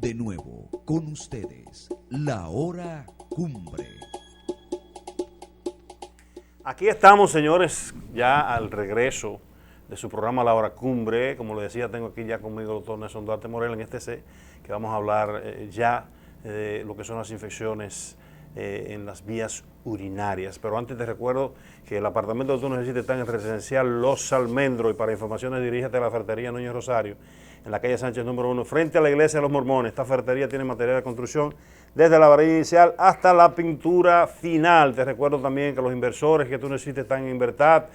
De nuevo, con ustedes, la hora cumbre. Aquí estamos, señores, ya al regreso de su programa La Hora Cumbre. Como le decía, tengo aquí ya conmigo el doctor Nelson Duarte Morel en este C, que vamos a hablar ya de lo que son las infecciones en las vías urinarias. Pero antes te recuerdo que el apartamento que tú necesites está en el residencial Los Almendros, y para informaciones dirígete a la ferretería Núñez Rosario, en la calle Sánchez número 1, frente a la iglesia de los Mormones. Esta ferretería tiene material de construcción desde la varilla inicial hasta la pintura final. Te recuerdo también que los inversores que tú necesites están en Invertad,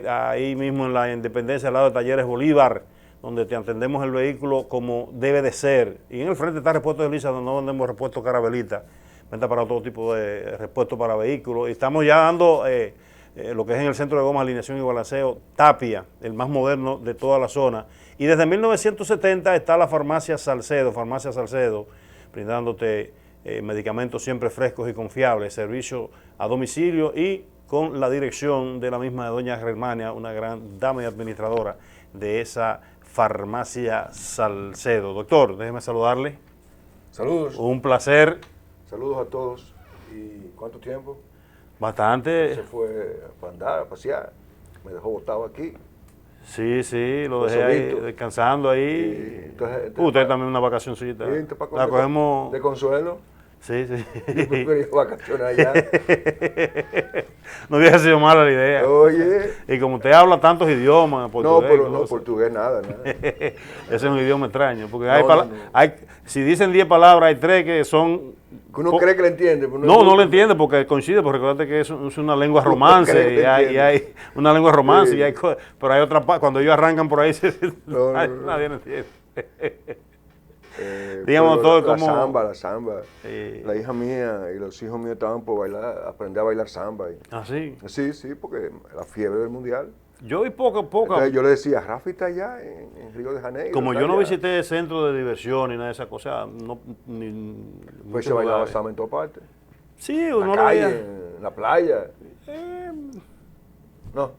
ahí mismo en la Independencia, al lado de Talleres Bolívar, donde te atendemos el vehículo como debe de ser. Y en el frente está Repuestos de Lisa, donde no vendemos repuestos Carabelita, venta para todo tipo de repuestos para vehículos. Y estamos ya dando lo que es en el centro de gomas, alineación y balanceo, Tapia, el más moderno de toda la zona. Y desde 1970 está la Farmacia Salcedo, brindándote medicamentos siempre frescos y confiables, servicio a domicilio y con la dirección de la misma de doña Germania, una gran dama y administradora de esa Farmacia Salcedo. Doctor, déjeme saludarle. Saludos. Un placer. Saludos a todos. ¿Y cuánto tiempo? Bastante. Se fue a andar, a pasear. Me dejó botado aquí. Sí, lo dejé ahí, descansando ahí. Entonces, usted también una vacacioncita. La cogemos de consuelo. Sí. Yo prefiero ir a vacaciones allá. No hubiera sido mala la idea. Oye. Y como usted habla tantos idiomas, portugués. No, portugués nada. Ese es un idioma extraño. Porque si dicen 10 palabras, hay 3 que son. Que uno cree que le entiende. No le entiende porque coincide, porque recuerda que es una lengua romance. Y hay una lengua romance. Sí. Pero hay otra parte. Cuando ellos arrancan por ahí, nadie lo entiende. Digamos todo como la samba. La hija mía y los hijos míos estaban por bailar, aprender a bailar samba. ¿Ah, sí? Sí, porque la fiebre del mundial. Yo vi poco a poco. Entonces yo le decía, Rafi está allá en Río de Janeiro. Como yo no visité centro de diversión ni nada de esas cosas, pues se bailaba samba en todas partes. Sí, uno lo veía. En la playa. No.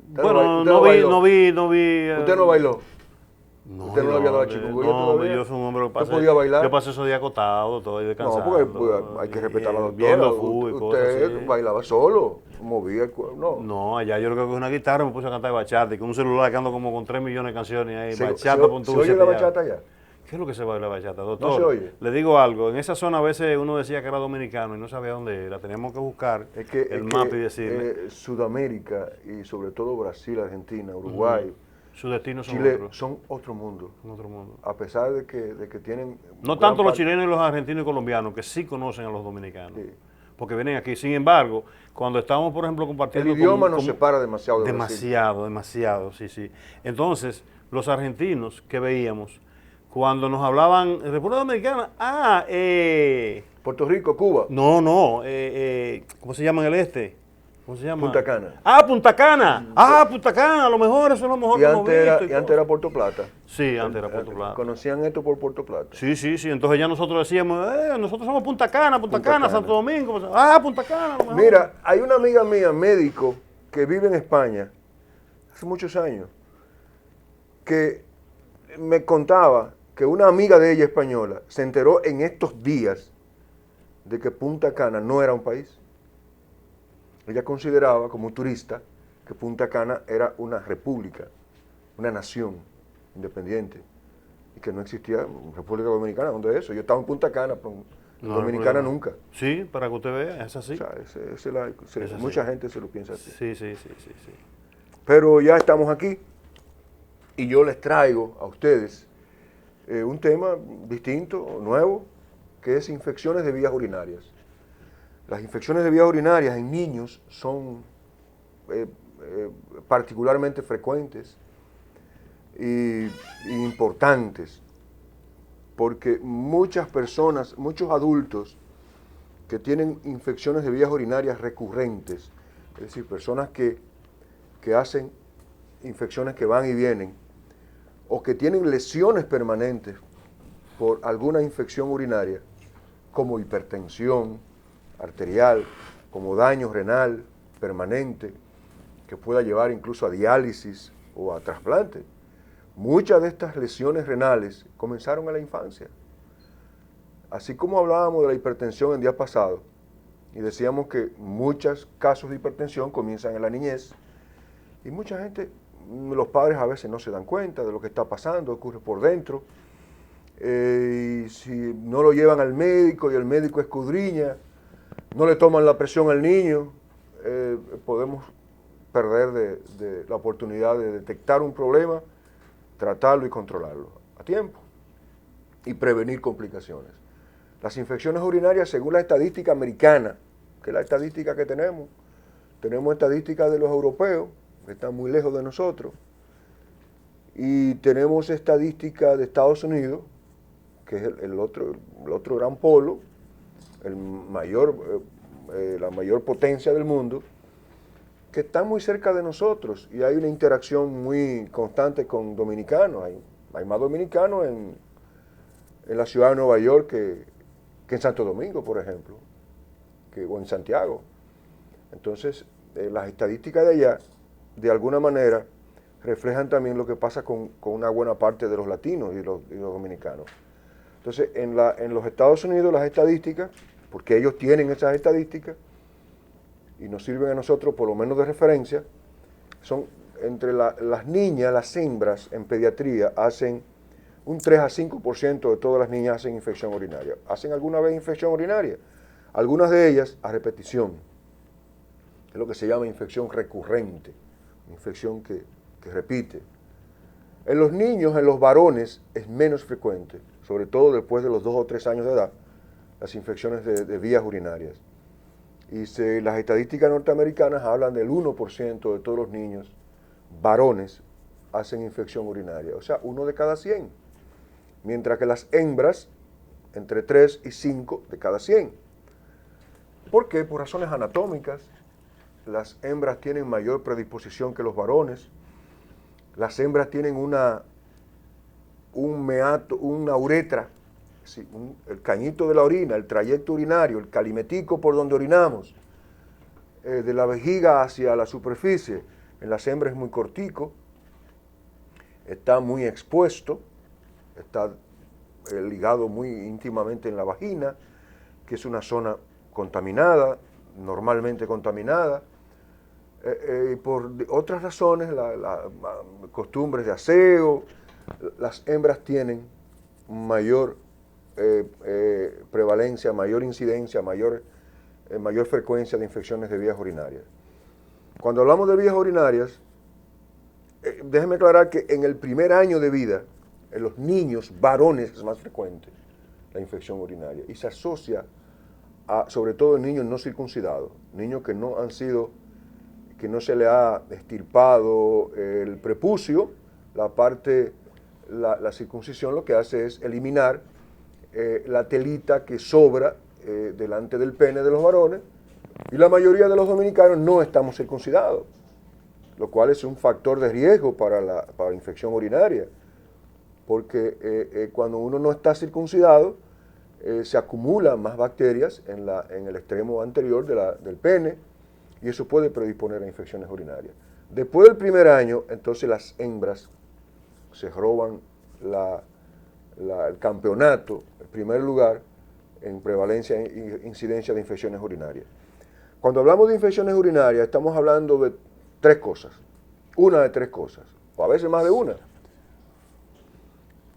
Bueno, no vi. ¿Usted no bailó? No, ¿Usted no lo había dado a Chico? Yo soy un hombre que podía bailar? Yo pasé esos días acostado, todo ahí descansando. No, porque pues, hay que respetar a la doctora. Viendo fútbol y cosas así. Usted bailaba solo, movía el cuerpo, No, allá yo creo que una guitarra me puse a cantar bachata y con un celular que ando como con 3 millones de canciones ahí. Bachata, ¿Se oye la bachata allá? ¿Qué es lo que se baila bachata, doctor? No se oye. Le digo algo, en esa zona a veces uno decía que era dominicano y no sabía dónde era. Teníamos que buscar el mapa y decirle. Sudamérica y sobre todo Brasil, Argentina, Uruguay, Sus destinos son Chile otros. son otro mundo. Otro mundo. A pesar de que tienen... No tanto los chilenos y los argentinos y colombianos, que sí conocen a los dominicanos. Sí. Porque vienen aquí. Sin embargo, cuando estamos, por ejemplo, compartiendo... El idioma nos separa demasiado de Demasiado, sí. Entonces, los argentinos que veíamos, cuando nos hablaban República Dominicana, Puerto Rico, Cuba. No, ¿cómo se llama en el este? ¿Cómo se llama? Punta Cana. Punta Cana. Punta Cana, a lo mejor, eso es lo mejor que hemos visto. Y antes era Puerto Plata. Sí, antes era Puerto Plata. Conocían esto por Puerto Plata. Sí. Entonces ya nosotros decíamos, nosotros somos Punta Cana, Santo Domingo. Punta Cana. Mira, hay una amiga mía, médico, que vive en España, hace muchos años, que me contaba que una amiga de ella española se enteró en estos días de que Punta Cana no era un país. Ella consideraba como turista que Punta Cana era una república, una nación independiente, y que no existía República Dominicana. ¿Dónde es eso? Yo estaba en Punta Cana, pero Dominicana nunca. Sí, para que usted vea, es así. O sea, mucha gente se lo piensa así. Sí. Pero ya estamos aquí y yo les traigo a ustedes un tema distinto, nuevo, que es infecciones de vías urinarias. Las infecciones de vías urinarias en niños son particularmente frecuentes e importantes, porque muchas personas, muchos adultos que tienen infecciones de vías urinarias recurrentes, es decir, personas que hacen infecciones que van y vienen, o que tienen lesiones permanentes por alguna infección urinaria, como hipertensión arterial, como daño renal permanente, que pueda llevar incluso a diálisis o a trasplante, muchas de estas lesiones renales comenzaron en la infancia. Así como hablábamos de la hipertensión en días pasados, y decíamos que muchos casos de hipertensión comienzan en la niñez, y mucha gente, los padres a veces no se dan cuenta de lo que está pasando, ocurre por dentro, y si no lo llevan al médico y el médico escudriña, no le toman la presión al niño, podemos perder de la oportunidad de detectar un problema, tratarlo y controlarlo a tiempo y prevenir complicaciones. Las infecciones urinarias, según la estadística americana, que es la estadística que tenemos estadísticas de los europeos, que están muy lejos de nosotros, y tenemos estadísticas de Estados Unidos, que es el otro gran polo, la mayor potencia del mundo, que están muy cerca de nosotros, y hay una interacción muy constante con dominicanos. Hay más dominicanos en la ciudad de Nueva York que en Santo Domingo, por ejemplo, o en Santiago. Entonces, las estadísticas de allá, de alguna manera, reflejan también lo que pasa con una buena parte de los latinos y los dominicanos. Entonces, en los Estados Unidos las estadísticas, porque ellos tienen esas estadísticas, y nos sirven a nosotros por lo menos de referencia, son entre las niñas, las hembras en pediatría hacen un 3 a 5% de todas las niñas hacen infección urinaria. ¿Hacen alguna vez infección urinaria? Algunas de ellas a repetición. Es lo que se llama infección recurrente, infección que repite. En los niños, en los varones, es menos frecuente, sobre todo después de los 2 o 3 años de edad, las infecciones de vías urinarias. Y las estadísticas norteamericanas hablan del 1% de todos los niños varones hacen infección urinaria, o sea, 1 de cada 100. Mientras que las hembras, entre 3 y 5 de cada 100. ¿Por qué? Por razones anatómicas. Las hembras tienen mayor predisposición que los varones. Las hembras tienen una uretra, sí, el cañito de la orina, el trayecto urinario, el calimetico por donde orinamos, de la vejiga hacia la superficie. En las hembras es muy cortico, está muy expuesto, está ligado muy íntimamente en la vagina, que es una zona contaminada, normalmente contaminada, y por otras razones, costumbres de aseo, las hembras tienen mayor prevalencia, mayor incidencia, mayor frecuencia de infecciones de vías urinarias. Cuando hablamos de vías urinarias, déjeme aclarar que en el primer año de vida, en los niños varones es más frecuente la infección urinaria y se asocia sobre todo en niños no circuncidados, niños que no no se le ha extirpado el prepucio, la circuncisión lo que hace es eliminar la telita que sobra delante del pene de los varones, y la mayoría de los dominicanos no estamos circuncidados, lo cual es un factor de riesgo para la infección urinaria, porque cuando uno no está circuncidado, se acumulan más bacterias en el extremo anterior del pene, y eso puede predisponer a infecciones urinarias. Después del primer año, entonces las hembras se roban el campeonato, el primer lugar en prevalencia e incidencia de infecciones urinarias. Cuando hablamos de infecciones urinarias, estamos hablando de 3 cosas, una de 3 cosas, o a veces más de una,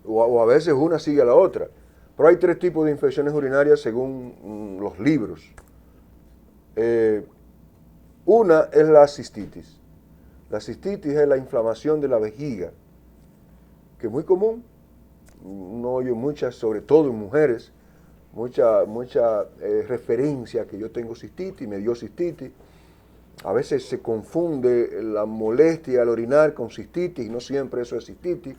o a veces una sigue a la otra. Pero hay 3 tipos de infecciones urinarias según los libros. Una es la cistitis. La cistitis es la inflamación de la vejiga, que es muy común. Uno oye muchas, sobre todo en mujeres, mucha referencia que yo tengo cistitis, me dio cistitis. A veces se confunde la molestia al orinar con cistitis, y no siempre eso es cistitis.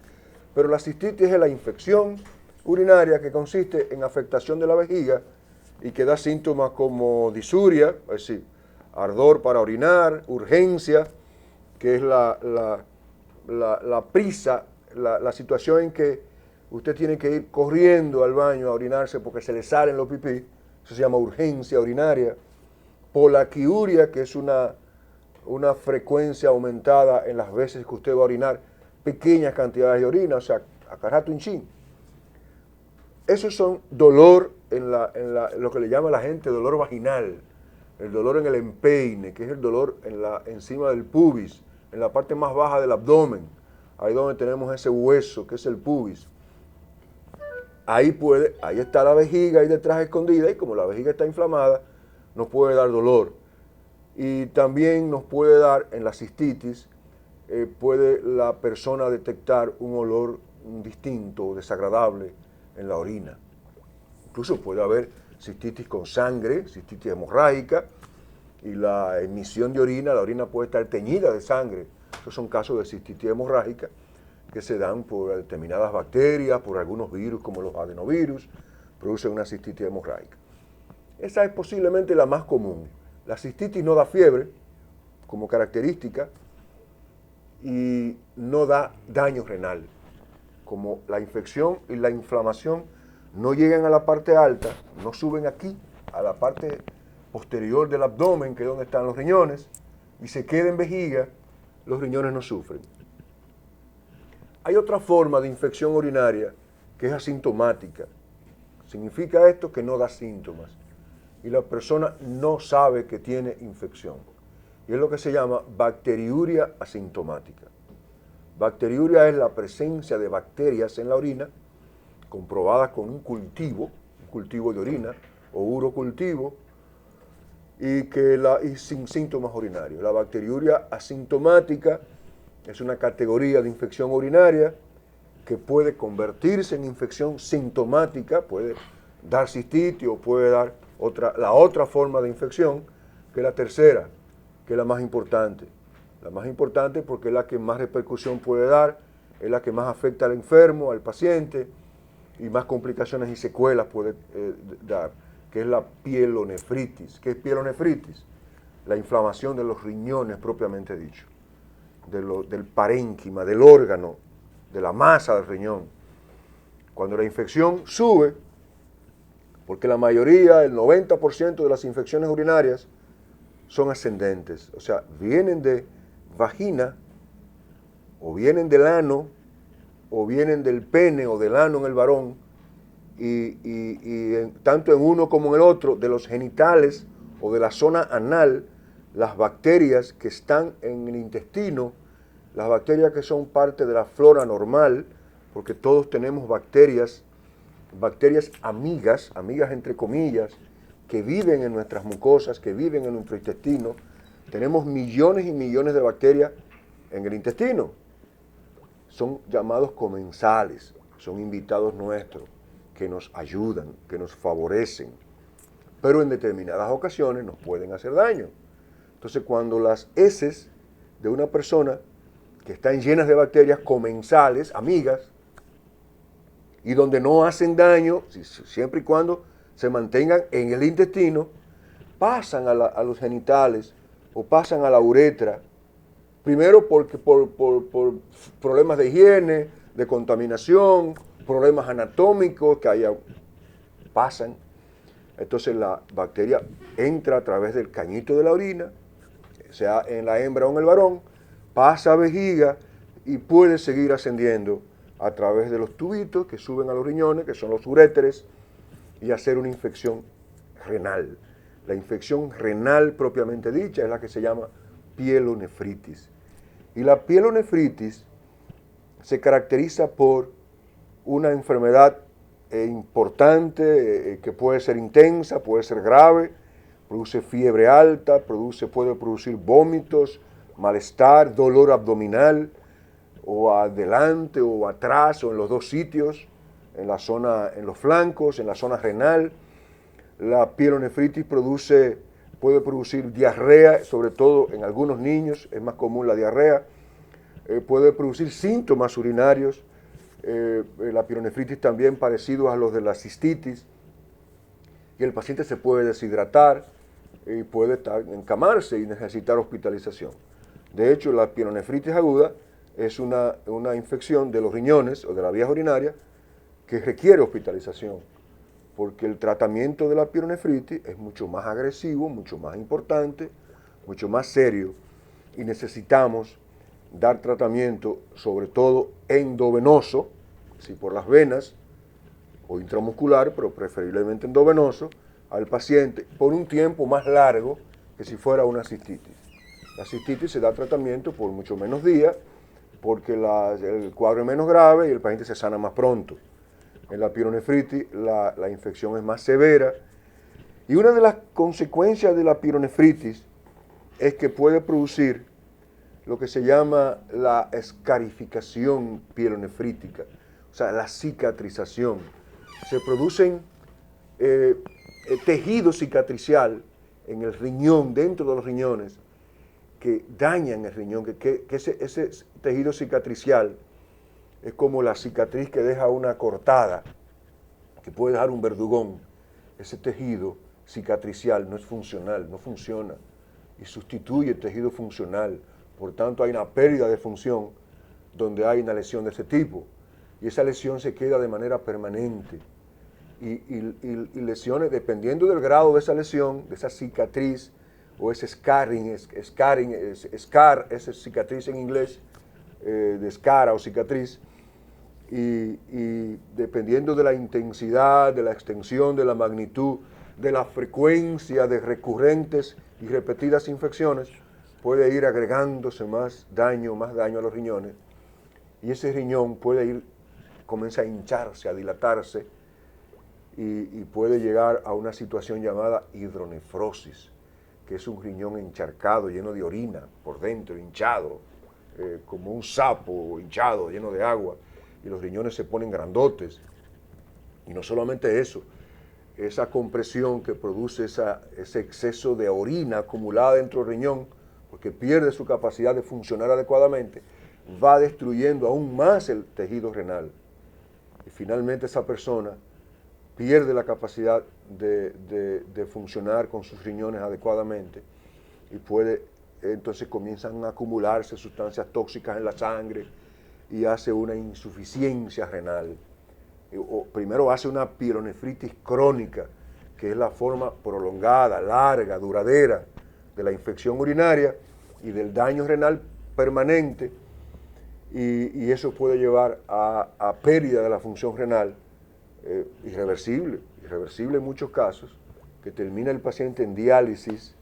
Pero la cistitis es la infección urinaria que consiste en afectación de la vejiga y que da síntomas como disuria, es decir, ardor para orinar, urgencia, que es la prisa, la situación en que usted tiene que ir corriendo al baño a orinarse porque se le salen los pipí, eso se llama urgencia urinaria. Polaquiuria, que es una frecuencia aumentada en las veces que usted va a orinar, pequeñas cantidades de orina, o sea, a cada rato un chin. Esos son dolor en lo que le llama la gente dolor vaginal, el dolor en el empeine, que es el dolor encima del pubis, en la parte más baja del abdomen, ahí donde tenemos ese hueso que es el pubis. Ahí está la vejiga ahí detrás escondida, y como la vejiga está inflamada, nos puede dar dolor. Y también nos puede dar, en la cistitis, puede la persona detectar un olor distinto, desagradable en la orina. Incluso puede haber cistitis con sangre, cistitis hemorrágica, y la emisión de orina, la orina puede estar teñida de sangre. Esos son casos de cistitis hemorrágica que se dan por determinadas bacterias, por algunos virus como los adenovirus, producen una cistitis hemorrágica. Esa es posiblemente la más común. La cistitis no da fiebre como característica y no da daño renal. Como la infección y la inflamación no llegan a la parte alta, no suben aquí, a la parte posterior del abdomen, que es donde están los riñones, y se queda en vejiga, los riñones no sufren. Hay otra forma de infección urinaria que es asintomática. Significa esto que no da síntomas y la persona no sabe que tiene infección. Y es lo que se llama bacteriuria asintomática. Bacteriuria es la presencia de bacterias en la orina, comprobada con un cultivo de orina o urocultivo, y sin síntomas urinarios. La bacteriuria asintomática es una categoría de infección urinaria que puede convertirse en infección sintomática, puede dar cistitis o puede dar la otra forma de infección, que es la tercera, que es la más importante. La más importante porque es la que más repercusión puede dar, es la que más afecta al enfermo, al paciente, y más complicaciones y secuelas puede dar, que es la pielonefritis. ¿Qué es pielonefritis? La inflamación de los riñones propiamente dicho, del parénquima, del órgano, de la masa del riñón. Cuando la infección sube, porque la mayoría, el 90% de las infecciones urinarias son ascendentes, o sea, vienen de vagina, o vienen del ano, o vienen del pene o del ano en el varón, tanto en uno como en el otro, de los genitales o de la zona anal, las bacterias que están en el intestino, las bacterias que son parte de la flora normal, porque todos tenemos bacterias amigas entre comillas, que viven en nuestras mucosas, que viven en nuestro intestino. Tenemos millones y millones de bacterias en el intestino. Son llamados comensales, son invitados nuestros, que nos ayudan, que nos favorecen, pero en determinadas ocasiones nos pueden hacer daño. Entonces, cuando las heces de una persona que están llenas de bacterias comensales, amigas, y donde no hacen daño, siempre y cuando se mantengan en el intestino, pasan a los genitales o pasan a la uretra, primero porque por problemas de higiene, de contaminación, problemas anatómicos que pasan. Entonces la bacteria entra a través del cañito de la orina, sea en la hembra o en el varón, pasa a vejiga y puede seguir ascendiendo a través de los tubitos que suben a los riñones, que son los uréteres, y hacer una infección renal. La infección renal propiamente dicha es la que se llama pielonefritis. Y la pielonefritis se caracteriza por una enfermedad importante, que puede ser intensa, puede ser grave, produce fiebre alta, puede producir vómitos, malestar, dolor abdominal, o adelante o atrás o en los dos sitios, en la zona, en los flancos, en la zona renal. La pielonefritis puede producir diarrea, sobre todo en algunos niños, es más común la diarrea. Puede producir síntomas urinarios, la pielonefritis también parecidos a los de la cistitis, y el paciente se puede deshidratar y puede encamarse y necesitar hospitalización. De hecho, la pielonefritis aguda es una infección de los riñones o de la vía urinaria que requiere hospitalización, porque el tratamiento de la pielonefritis es mucho más agresivo, mucho más importante, mucho más serio, y necesitamos dar tratamiento, sobre todo endovenoso, si por las venas o intramuscular, pero preferiblemente endovenoso, al paciente por un tiempo más largo que si fuera una cistitis. La cistitis se da tratamiento por mucho menos días porque el cuadro es menos grave y el paciente se sana más pronto. En la pielonefritis la infección es más severa y una de las consecuencias de la pielonefritis es que puede producir lo que se llama la escarificación pielonefrítica, o sea, la cicatrización. Se producen tejido cicatricial en el riñón, dentro de los riñones, que dañan el riñón, que ese tejido cicatricial es como la cicatriz que deja una cortada, que puede dejar un verdugón. Ese tejido cicatricial no es funcional, no funciona, y sustituye el tejido funcional. Por tanto, hay una pérdida de función donde hay una lesión de ese tipo, y esa lesión se queda de manera permanente. Y lesiones, dependiendo del grado de esa lesión, de esa cicatriz, o ese scarring, scar, esa cicatriz en inglés, de escara o cicatriz, y dependiendo de la intensidad, de la extensión, de la magnitud, de la frecuencia de recurrentes y repetidas infecciones, puede ir agregándose más daño a los riñones, y ese riñón comienza a hincharse, a dilatarse, y puede llegar a una situación llamada hidronefrosis, que es un riñón encharcado, lleno de orina por dentro, hinchado, como un sapo hinchado, lleno de agua, y los riñones se ponen grandotes. Y no solamente eso, esa compresión que produce ese exceso de orina acumulada dentro del riñón, porque pierde su capacidad de funcionar adecuadamente, va destruyendo aún más el tejido renal. Y finalmente esa persona pierde la capacidad de funcionar con sus riñones adecuadamente y entonces comienzan a acumularse sustancias tóxicas en la sangre y hace una insuficiencia renal. Primero hace una pielonefritis crónica, que es la forma prolongada, larga, duradera de la infección urinaria y del daño renal permanente, y eso puede llevar a pérdida de la función renal irreversible en muchos casos, que termina el paciente en diálisis